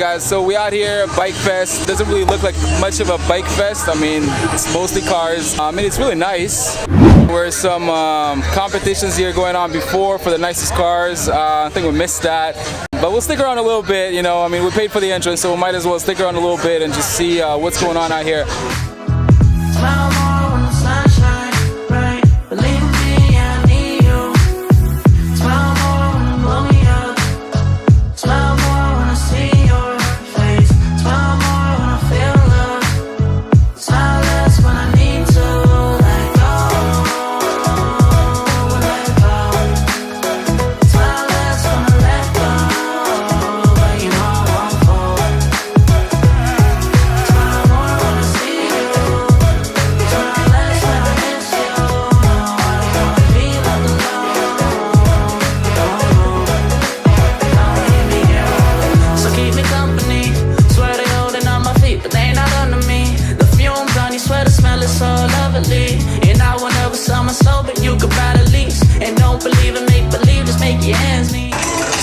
guys, so we out here at BIKEFEST. Doesn't really look like much of a bike fest. I mean, it's mostly cars. I mean, it's really nice. There were some competitions here going on before for the nicest cars. I think we missed that. But we'll stick around a little bit, you know. I mean, we paid for the entrance, so we might as well stick around a little bit and just see what's going on out here.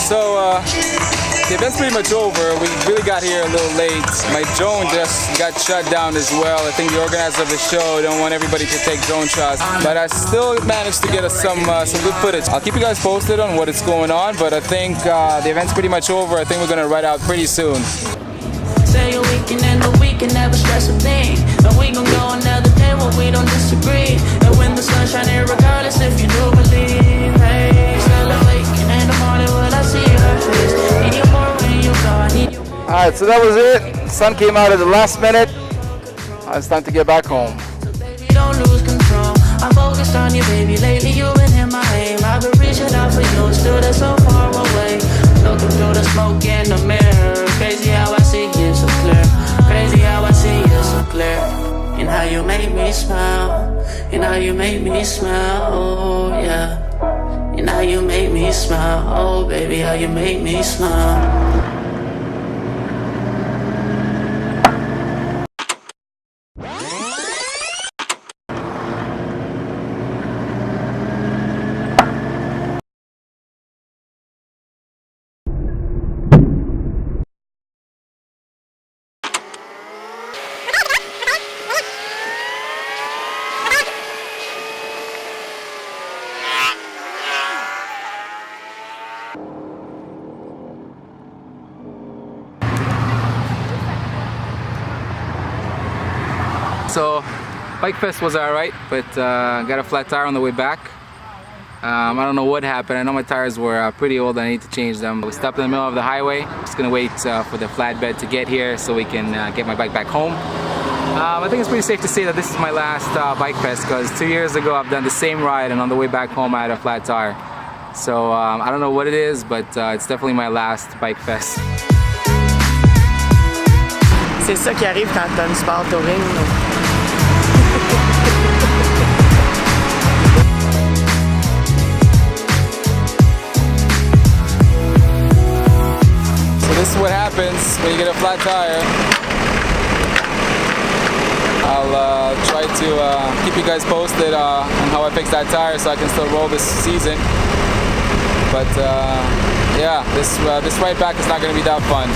So the event's pretty much over. We really got here a little late. My drone just got shut down as well. I think the organizer of the show don't want everybody to take drone shots, but I still managed to get us some good footage. I'll keep you guys posted on what is going on, but I think the event's pretty much over. I think we're gonna ride out pretty soon. Say a weekend and a weekend, never stress a thing. And we gon' go another day when we don't disagree. And when the sun's shining, regardless if you do believe. Hey, still awaken in the morning when I see her face. Need you more when you go, I need you more. Alright, so that was it. The sun came out at the last minute. It's time to get back home. So baby, don't lose control. I'm focused on you, baby. Lately you've been in my aim. I've been reaching out for you, still that's so far away. Looking through the smoke in the mirror. Crazy how I see you so clear. Crazy how I see you so clear. And how you make me smile. And how you make me smile, oh yeah. And how you make me smile, oh baby, how you make me smile. So, BIKEFEST was alright, but got a flat tire on the way back. I don't know what happened. I know my tires were pretty old. I need to change them. We stopped in the middle of the highway. Just gonna wait for the flatbed to get here so we can get my bike back home. I think it's pretty safe to say that this is my last BIKEFEST because 2 years ago I've done the same ride and on the way back home I had a flat tire. So I don't know what it is, but it's definitely my last BIKEFEST. C'est ça qui arrive quand t'as une sport touring. So this is what happens when you get a flat tire. I'll try to keep you guys posted on how I fix that tire so I can still roll this season. But yeah, this ride back is not going to be that fun.